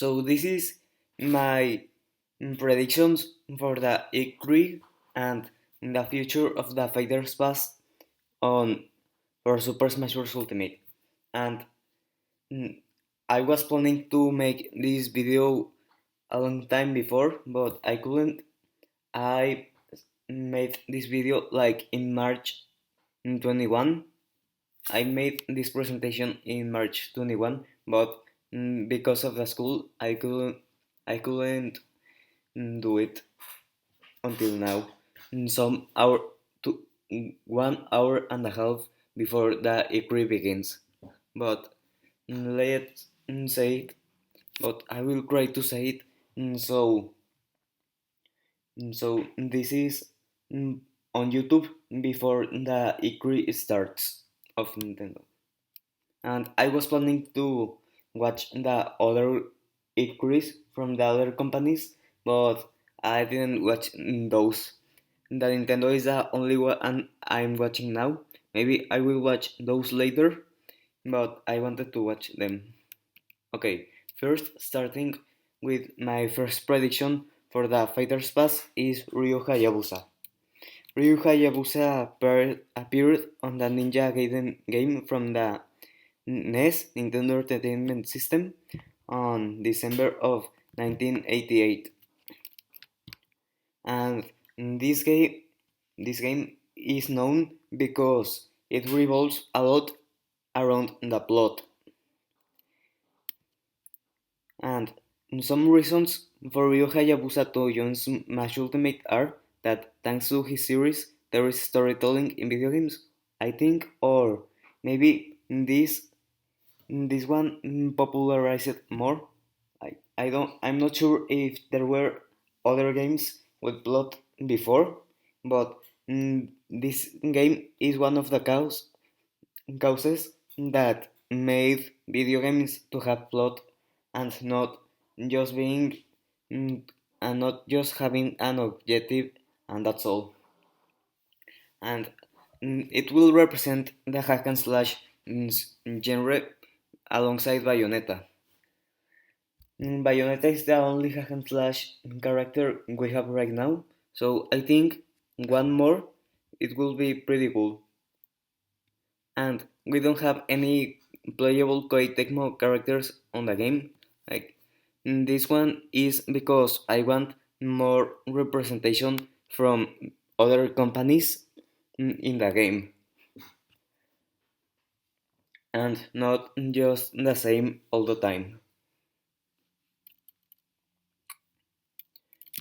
So this is my predictions for the E3 and the future of the Fighters Pass on for Super Smash Bros. Ultimate. And mm, I was planning to make this video a long time before, but I couldn't. I made this video like in March 21. I made this presentation in March 21, but because of the school, I couldn't do it until now. Some hour to 1 hour and a half before the E3 begins. But let's say it. But I will try to say it. So this is mm, on YouTube before the E3 starts of Nintendo. And I was planning to watch the other E3s from the other companies, but I didn't watch those. The Nintendo is the only one I'm watching now. Maybe I will watch those later, but I wanted to watch them. Okay, first starting with my first prediction for the Fighters Pass is Ryu Hayabusa. Ryu Hayabusa appeared on the Ninja Gaiden game from the NES, Nintendo Entertainment System, on December of 1988. And this game is known because it revolves a lot around the plot. And some reasons for Ryo Hayabusa to join Smash Ultimate are that thanks to his series, there is storytelling in video games, I think, or maybe this one popularized it more. I'm not sure if there were other games with plot before, but this game is one of the causes that made video games to have plot and not just being mm, and not just having an objective and that's all. And it will represent the hack and slash genre alongside Bayonetta. Bayonetta is the only hack and slash character we have right now, so I think one more it will be pretty cool. And we don't have any playable Koei Tecmo characters on the game. Like this one is because I want more representation from other companies in the game and not just the same all the time.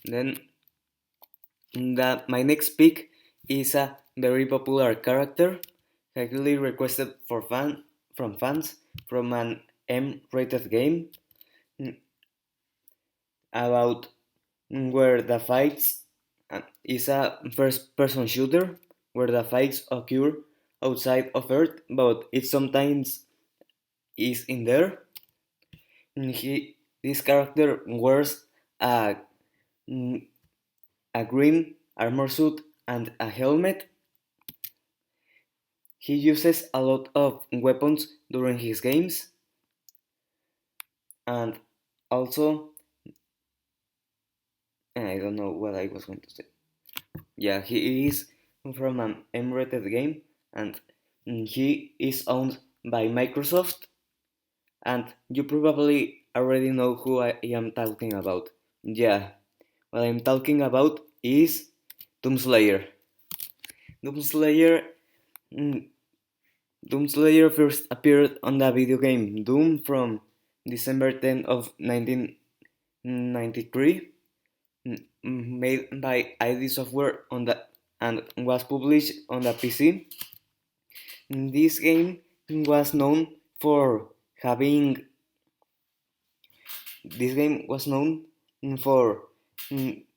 Then my next pick is a very popular character, highly requested from fans from an M-rated game about where the fights is a first-person shooter where the fights occur outside of Earth, but it sometimes is in there. This character wears a, mm, a green armor suit and a helmet. He uses a lot of weapons during his games, and also I don't know what I was going to say. Yeah, he is from an M-rated game, and he is owned by Microsoft. And you probably already know who I am talking about. Yeah, what I'm talking about is Doomslayer. Doomslayer, mm, Doomslayer first appeared on the video game Doom from December 10 of 1993, made by ID Software on the and was published on the PC. This game was known for having this game was known for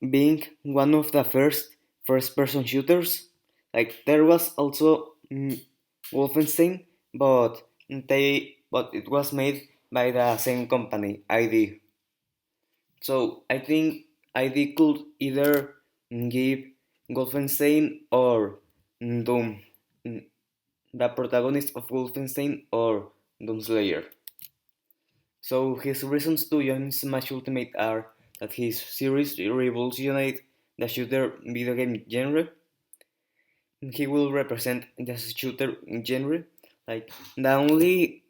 being one of the first person shooters. Like there was also Wolfenstein, but it was made by the same company, ID. So I think ID could either give Wolfenstein or Doom, the protagonist of Wolfenstein or Doomslayer. So his reasons to join Smash Ultimate are that his series revolutionized the shooter video game genre. He will represent the shooter genre. Like the only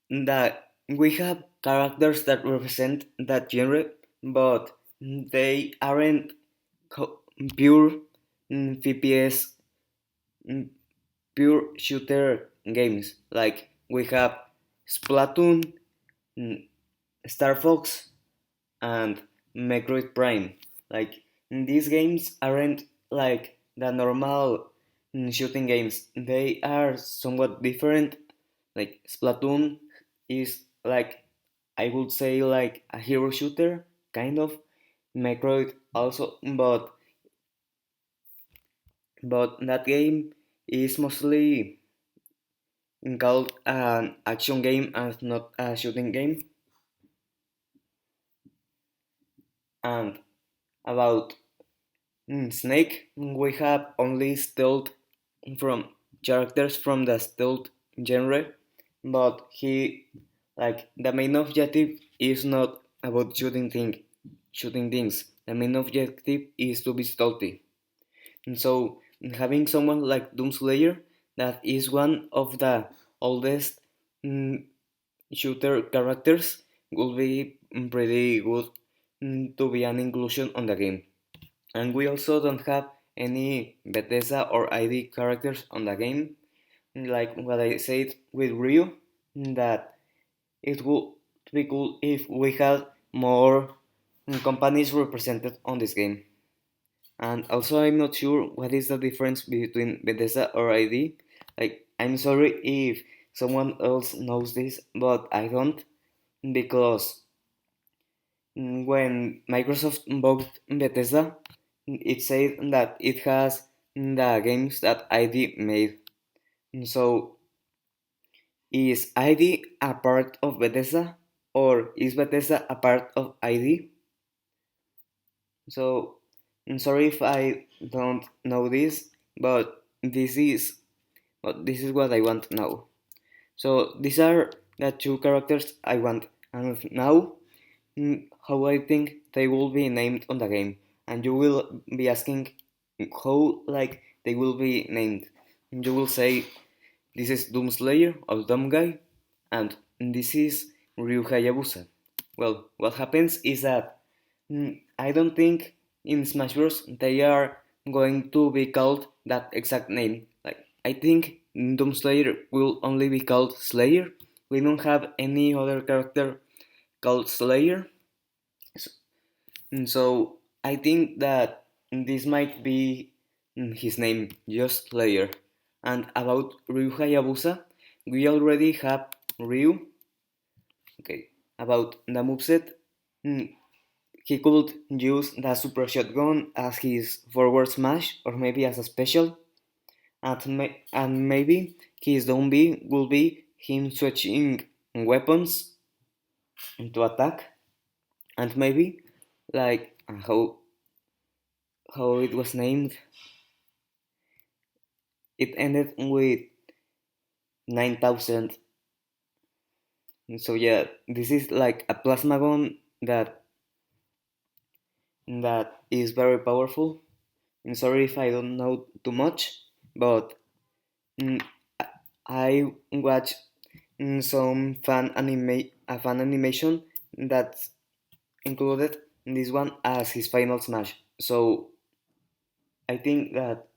that we have characters that represent that genre, but they aren't pure FPS, mm, pure shooter games. Like we have Splatoon, mm, Star Fox, and Metroid Prime. Like these games aren't like the normal shooting games. They are somewhat different. Like Splatoon is like I would say like a hero shooter kind of. Metroid also, but that game is mostly called an action game and not a shooting game. And about Snake, we have only stealth from characters from the stealth genre, but he like the main objective is not about shooting things. The main objective is to be stealthy. And so having someone like Doomslayer, that is one of the oldest mm, shooter characters, will be pretty good to be an inclusion on the game. And we also don't have any Bethesda or ID characters on the game, like what I said with Ryu, that it would be cool if we had more companies represented on this game. And also, I'm not sure what is the difference between Bethesda or ID. Like, I'm sorry if someone else knows this, but I don't, because when Microsoft bought Bethesda, it said that it has the games that ID made. So, is ID a part of Bethesda, or is Bethesda a part of ID? So, I'm sorry if I don't know this, but this is what I want now. So these are the two characters I want, and now how I think they will be named on the game. And you will be asking how like they will be named. You will say this is Doomslayer or Doom Guy, and this is Ryu Hayabusa. Well, what happens is that I don't think in Smash Bros. They are going to be called that exact name. Like I think Doom Slayer will only be called Slayer. We don't have any other character called Slayer. So I think that this might be his name, just Slayer. And about Ryu Hayabusa, we already have Ryu. Okay, about the moveset, mm, he could use the super shotgun as his forward smash or maybe as a special, and maybe his down B will be him switching weapons to attack, and maybe like how it was named, it ended with 9,000. So yeah, this is like a plasma gun that is very powerful. I'm sorry if I don't know too much, but mm, I watched some a fan animation that included this one as his final smash. So I think that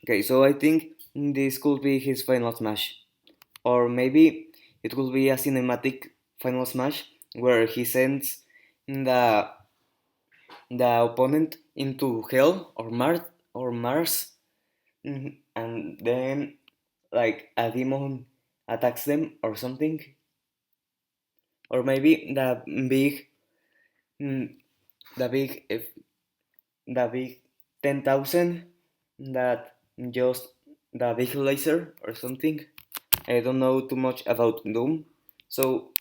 okay. So I think this could be his final smash, or maybe it could be a cinematic final smash where he sends the the opponent into hell or Mars, and then like a demon attacks them or something, or maybe mm, the big if the big 10,000 that just the big laser or something. I don't know too much about Doom, so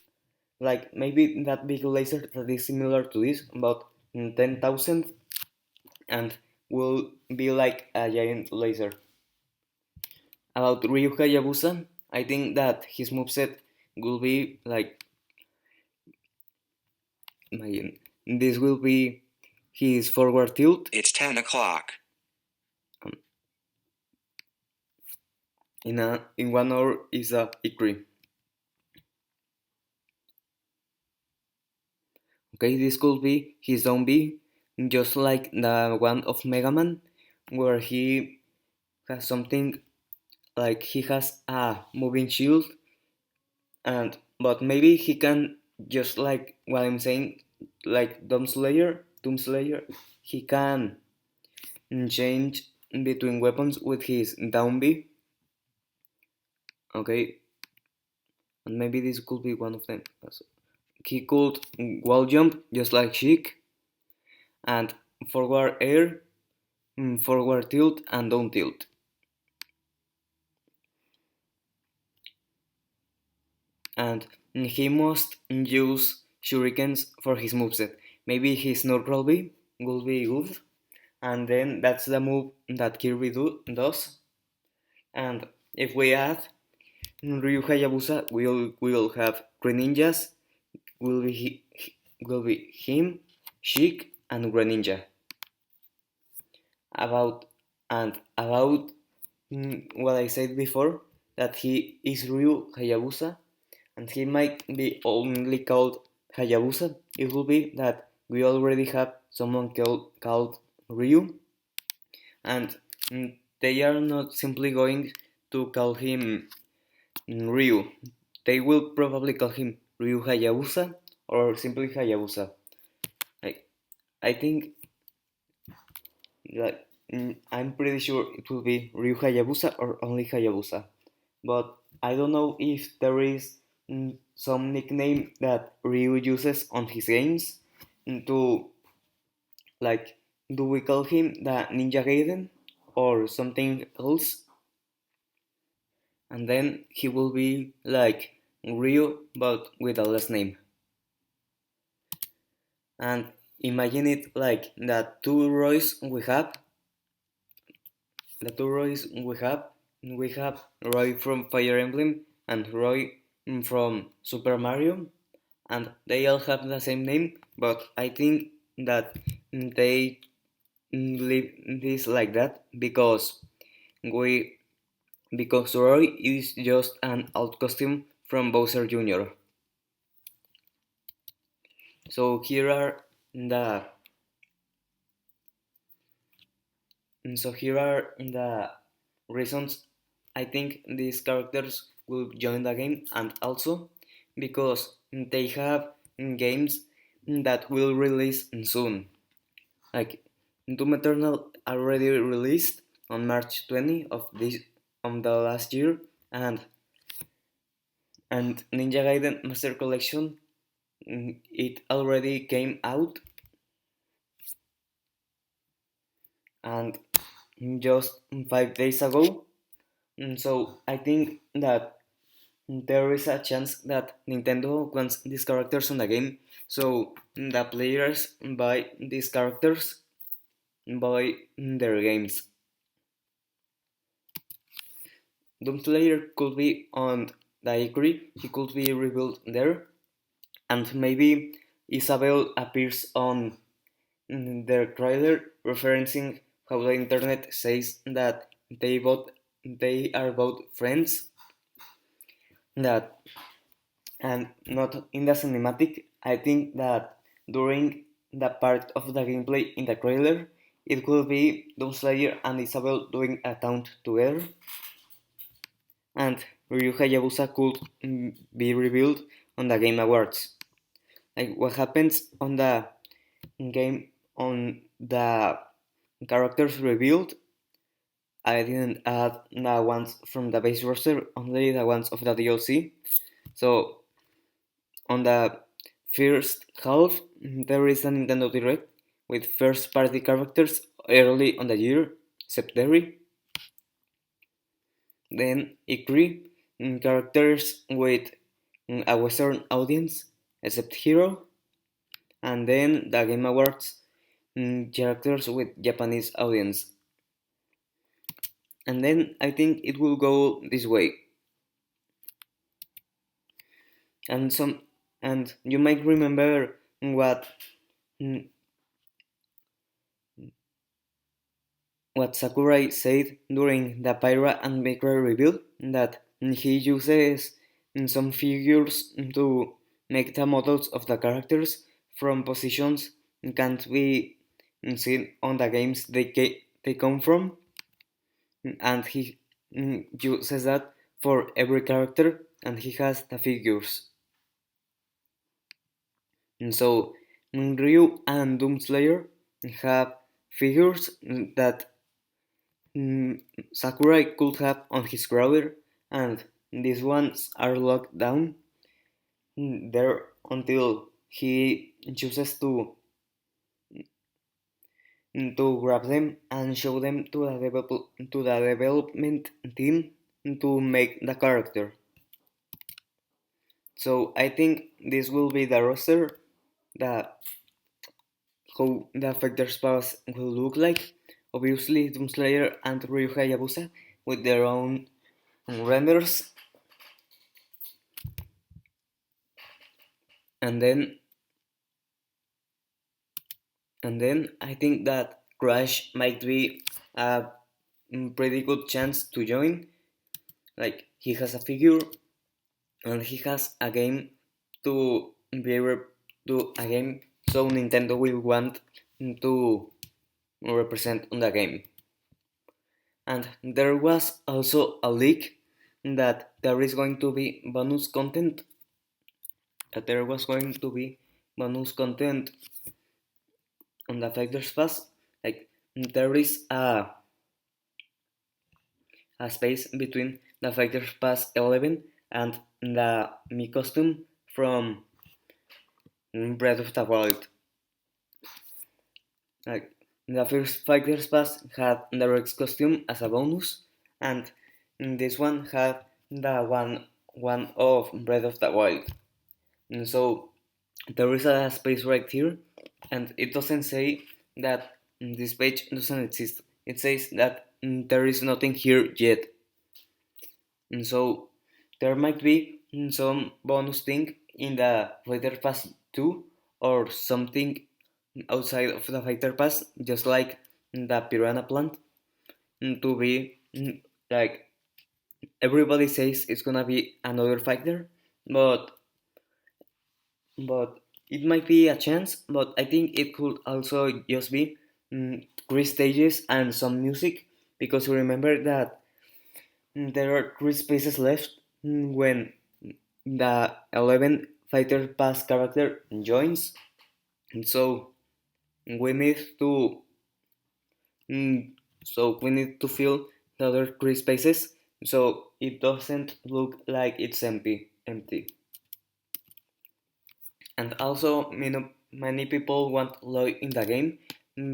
like maybe that big laser that is similar to this, about 10,000, and will be like a giant laser. About Ryu Hayabusa, I think that his moveset will be like this will be his forward tilt. It's 10 o'clock. Um, in 1 hour is a Ikri. Okay, this could be his zombie, just like the one of Mega Man, where he has something like he has a moving shield, and but maybe he can just like what I'm saying, like Doom Slayer, he can change between weapons with his down B. Okay, and maybe this could be one of them. He could wall jump just like Sheik, and forward air, forward tilt, and down tilt. And he must use shurikens for his moveset. Maybe his neutral B will be good, and then that's the move that Kirby does. And if we add Ryu Hayabusa, we'll have Greninjas, will be will be him, Sheik, and Greninja. About about what I said before, that he is Ryu Hayabusa, and he might be only called Hayabusa. It will be that we already have someone called Ryu, and they are not simply going to call him Ryu. They will probably call him Ryu Hayabusa or simply Hayabusa. I, I think that I'm pretty sure it will be Ryu Hayabusa or only Hayabusa. But I don't know if there is some nickname that Ryu uses on his games to like, do we call him the Ninja Gaiden or something else? And then he will be like Ryu but with a last name. And imagine it like the two Roys we have Roy from Fire Emblem and Roy from Super Mario, and they all have the same name, but I think that they leave this like that we because Roy is just an old costume from Bowser Jr. So here are the reasons I think these characters will join the game, and also because they have games that will release soon. Like Doom Eternal already released on March 20 of the last year, and Ninja Gaiden Master Collection, it already came out, and just 5 days ago. So I think that there is a chance that Nintendo wants these characters on the game, so the players buy these characters buy their games. Doomslayer could be on the Ikri, he could be rebuilt there, and maybe Isabel appears on their trailer, referencing how the internet says that they are both friends. That and not in the cinematic. I think that during the part of the gameplay in the trailer, it will be Doomslayer and Isabel doing a taunt together, and Ryu Hayabusa could be revealed on the Game Awards. Like what happens on the game on the characters revealed, I didn't add the ones from the base roster, only the ones of the DLC. So on the first half, there is a Nintendo Direct with first party characters early on the year, except Derry. Then Ikri, characters with a Western audience, except Hero. And then the Game Awards, characters with Japanese audience. And then I think it will go this way. And some and you might remember what mm, what Sakurai said during the Pyra and Mikra reveal, that he uses some figures to make the models of the characters from positions can't be seen on the games they come from, and he uses that for every character, and he has the figures. And so Ryu and Doomslayer have figures that Sakurai could have on his crawler, and these ones are locked down there until he chooses to grab them and show them to the development team to make the character. So I think this will be the roster, the how the Fighter's Pass will look like. Obviously, Doomslayer and Ryu Hayabusa with their own renders, and then I think that Crash might be a pretty good chance to join. Like, he has a figure and he has a game to be able to a game, so Nintendo will want to represent on the game. And there was also a leak that there is going to be bonus content. That there was going to be bonus content on the Fighters Pass. Like, there is a space between the Fighters Pass 11 and the Mi costume from Breath of the Wild. Like, the first Fighters Pass had the Rex costume as a bonus, and this one had the one of Breath of the Wild. And so there is a space right here, and it doesn't say that this page doesn't exist. It says that there is nothing here yet. And so there might be some bonus thing in the Fighter Pass 2 or something outside of the Fighter Pass, just like the Piranha Plant, to be like everybody says it's gonna be another fighter, but it might be a chance, but I think it could also just be three stages and some music, because remember that there are three spaces left when the 11 fighter pass character joins, and so we need to mm, we need to fill the other three spaces so it doesn't look like it's empty. And also, many people want Lloyd in the game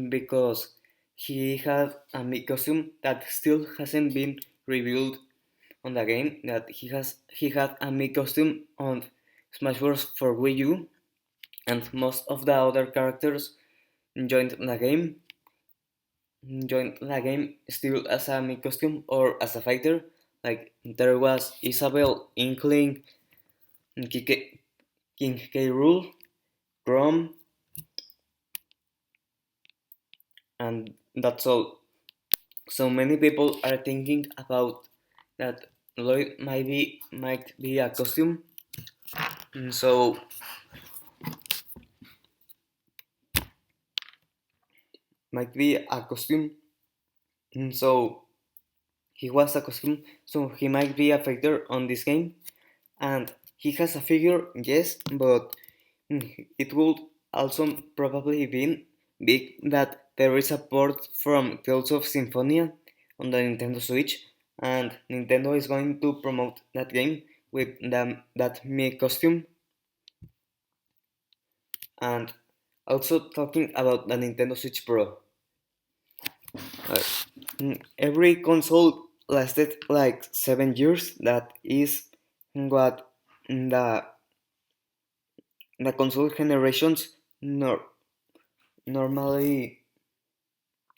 because he has a costume that still hasn't been revealed on the game. That he had a costume on Smash Bros. For Wii U, and most of the other characters joined the game still as a costume or as a fighter. Like, there was Isabel, Inkling, King K. Rool, Chrome, and that's all. So many people are thinking about that Lloyd might be a costume. And so might be a costume. And so he was a costume, so he might be a fighter on this game. And he has a figure, yes, but it would also probably be big that there is a port from Tales of Symphonia on the Nintendo Switch, and Nintendo is going to promote that game with that Mii costume. And also, talking about the Nintendo Switch Pro, uh, every console lasted like 7 years. That is what the console generations normally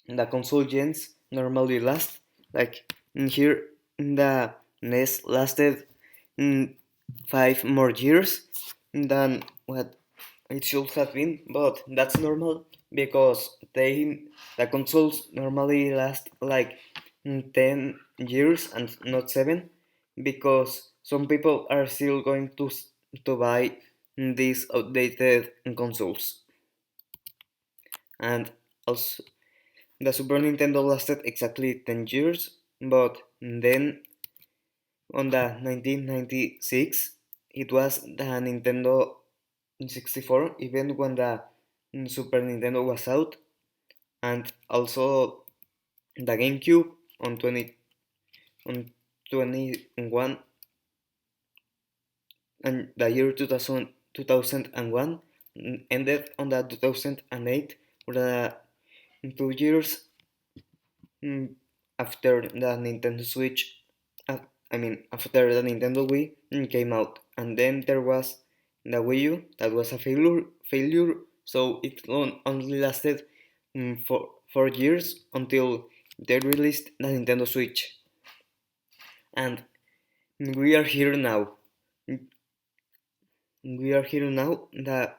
the console gens normally last. Like, Here, the NES lasted mm, 5 more years than what it should have been, but that's normal because the consoles normally last like 10 years and not 7 because some people are still going to buy these outdated consoles. And also the Super Nintendo lasted exactly 10 years, but then on the 1996 it was the Nintendo 64 even when the Super Nintendo was out, and also the GameCube on 21 and the year 2001 ended on the 2008 for the 2 years mm, after the Nintendo Switch, uh, after the Nintendo Wii came out, and then there was the Wii U that was a failure. So it only lasted for 4 years until they released the Nintendo Switch, and we are here now. We are here now. The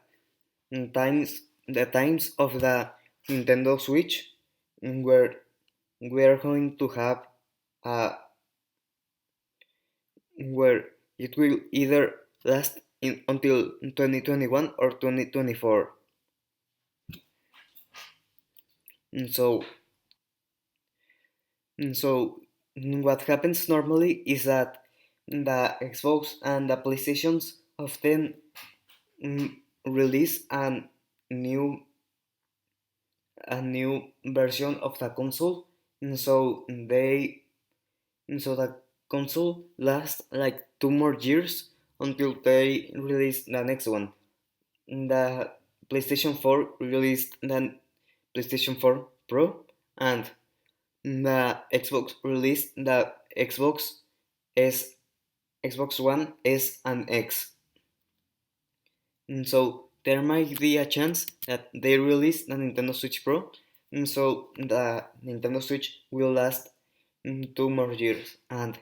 times of the Nintendo Switch, where we are going to have a where it will either last until 2021 or 2024. And what happens normally is that the Xbox and the PlayStations often mm, release new a new version of the console, and so the console lasts like 2 more years until they release the next one. The PlayStation 4 released the PlayStation 4 Pro, and the Xbox released the S, Xbox One S and X. And so there might be a chance that they release the Nintendo Switch Pro, and so the Nintendo Switch will last 2 more years. And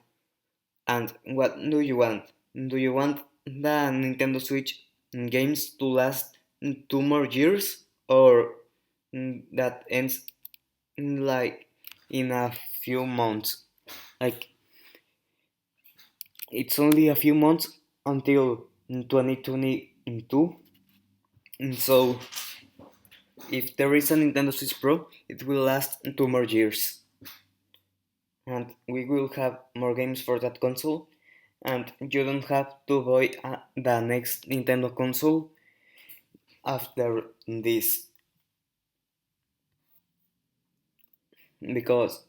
what do you want? Do you want the Nintendo Switch games to last 2 more years, or that ends like in a few months? Like it's only a few months until 2022, and so if there is a Nintendo Switch Pro, it will last 2 more years, and we will have more games for that console, and you don't have to buy the next Nintendo console after this, because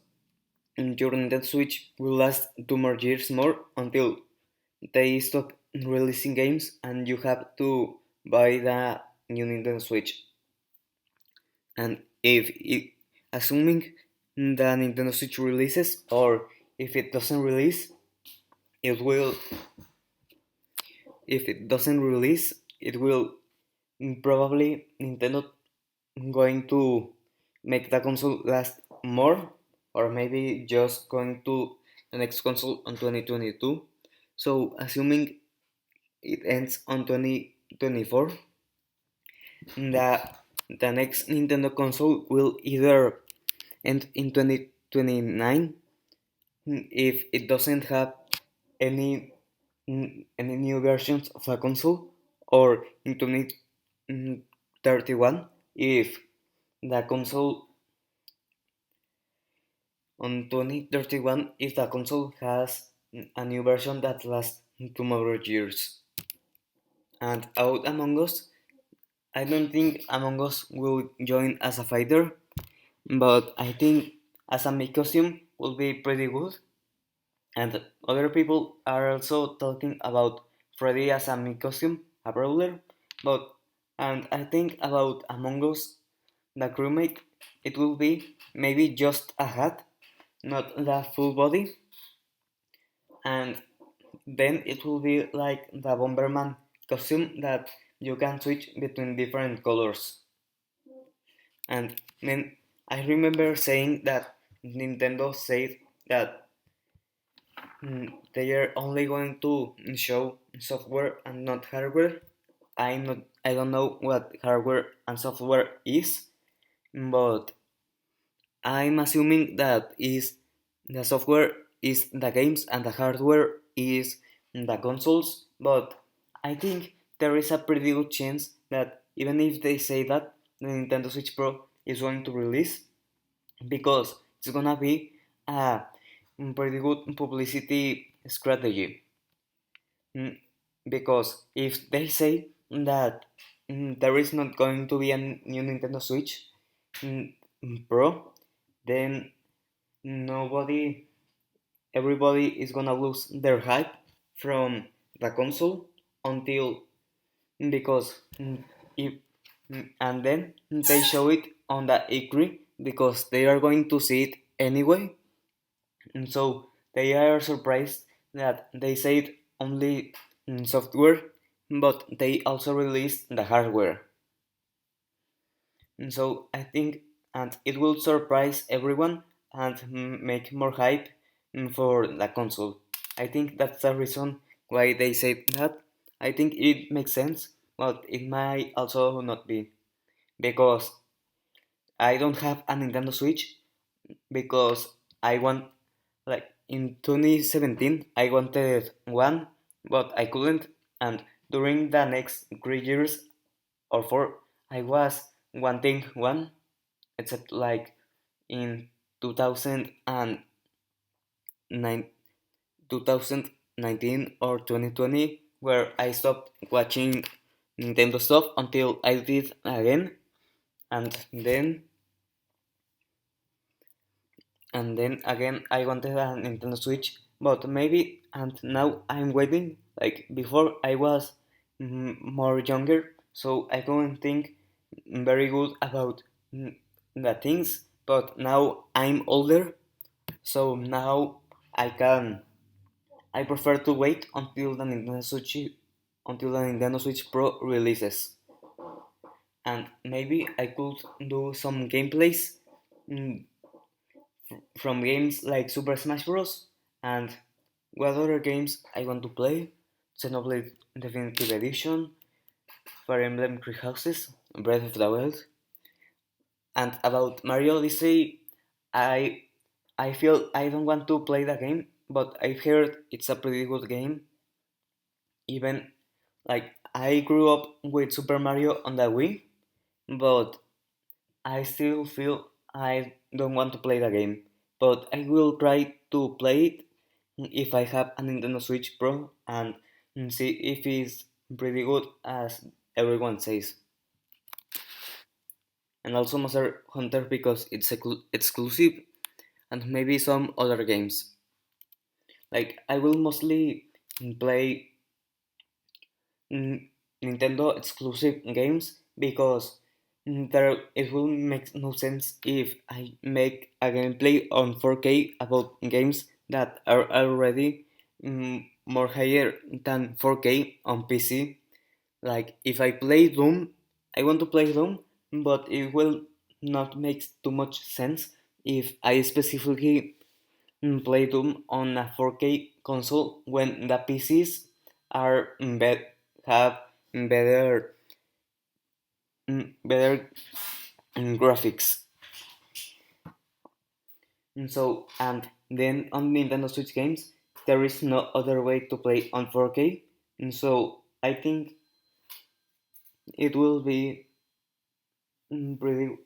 your Nintendo Switch will last 2 more years more until they stop releasing games and you have to buy the new Nintendo Switch. And assuming the Nintendo Switch releases, or if it doesn't release, it will if it doesn't release, it will probably Nintendo going to make the console last more, or maybe just going to the next console on 2022. So assuming it ends on 2024, the the next Nintendo console will either end in 2029 if it doesn't have any any new versions of the console, or in 2031 if the console if the console has a new version that lasts 2 more years. And out Among Us, I don't think Among Us will join as a fighter, but I think as a make costume will be pretty good. And other people are also talking about Freddy as a make costume, a brawler. But and I think about Among Us, the crewmate, it will be maybe just a hat, not the full body, and then it will be like the Bomberman costume that you can switch between different colors. And then I remember saying that Nintendo said that they are only going to show software and not hardware. I don't know what hardware and software is, but I'm assuming that is the software is the games and the hardware is the consoles, but I think there is a pretty good chance that even if they say that the Nintendo Switch Pro is going to release, because it's gonna be a pretty good publicity strategy. Mm, Because if they say that there is not going to be a new Nintendo Switch mm, Pro, then nobody, everybody is gonna lose their hype from the console until because if and then they show it on the E3 because they are going to see it anyway, and so they are surprised that they said only software, but they also released the hardware. And so I think, and it will surprise everyone and make more hype for the console. I think that's the reason why they said that. I think it makes sense, but it might also not be because I don't have a Nintendo Switch because I want like in 2017 I wanted one, but I couldn't, and during the next 3 years or four I was wanting one, except like in 2009, 2019 or 2020 where I stopped watching Nintendo stuff until I did again, and then again I wanted a Nintendo Switch, but maybe, and now I'm waiting. Like before, I was more younger, so I couldn't think very good about the things. But now I'm older, so now I can. I prefer to wait until the Nintendo Switch Pro releases, and maybe I could do some gameplays mm, from games like Super Smash Bros. And what other games I want to play? Xenoblade Definitive Edition, Fire Emblem Three Houses, Breath of the Wild, and about Mario Odyssey, I I feel I don't want to play the game, but I've heard it's a pretty good game. Even like I grew up with Super Mario on the Wii, but I still feel I don't want to play the game, but I will try to play it if I have a Nintendo Switch Pro and see if it's pretty good as everyone says. And also Monster Hunter because it's exclusive and maybe some other games. Like I will mostly play Nintendo exclusive games because there it will make no sense if I make a gameplay on 4K about games that are already more higher than 4K on PC. Like if I play Doom, I want to play Doom, but it will not make too much sense if I specifically play Doom on a 4K console when the PCs are have better better graphics. And then on Nintendo Switch games, there is no other way to play on 4K. And so I think it will be pretty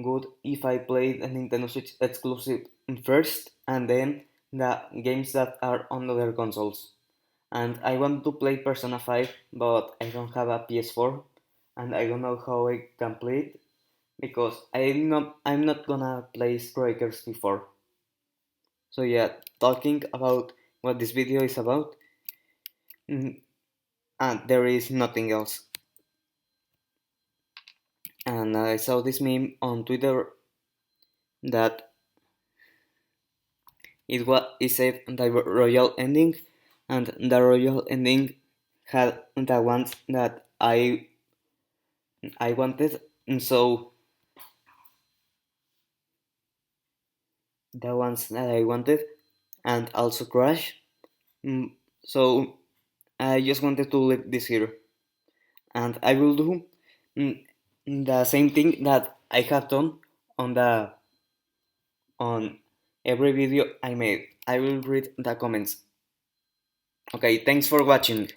good if I play the Nintendo Switch exclusive first and then the games that are on other consoles. And I want to play Persona 5, but I don't have a PS4 and I don't know how I can play it because I'm not gonna play Strikers before. So yeah, talking about what this video is about, mm, and there is nothing else. And I saw this meme on Twitter that it said the royal ending, and the royal ending had the ones that I wanted, and so the ones that I wanted and also Crash. Mm, so I just wanted to leave this here, and I will do mm, the same thing that I have done on the on every video I made. I will read the comments. Okay, thanks for watching.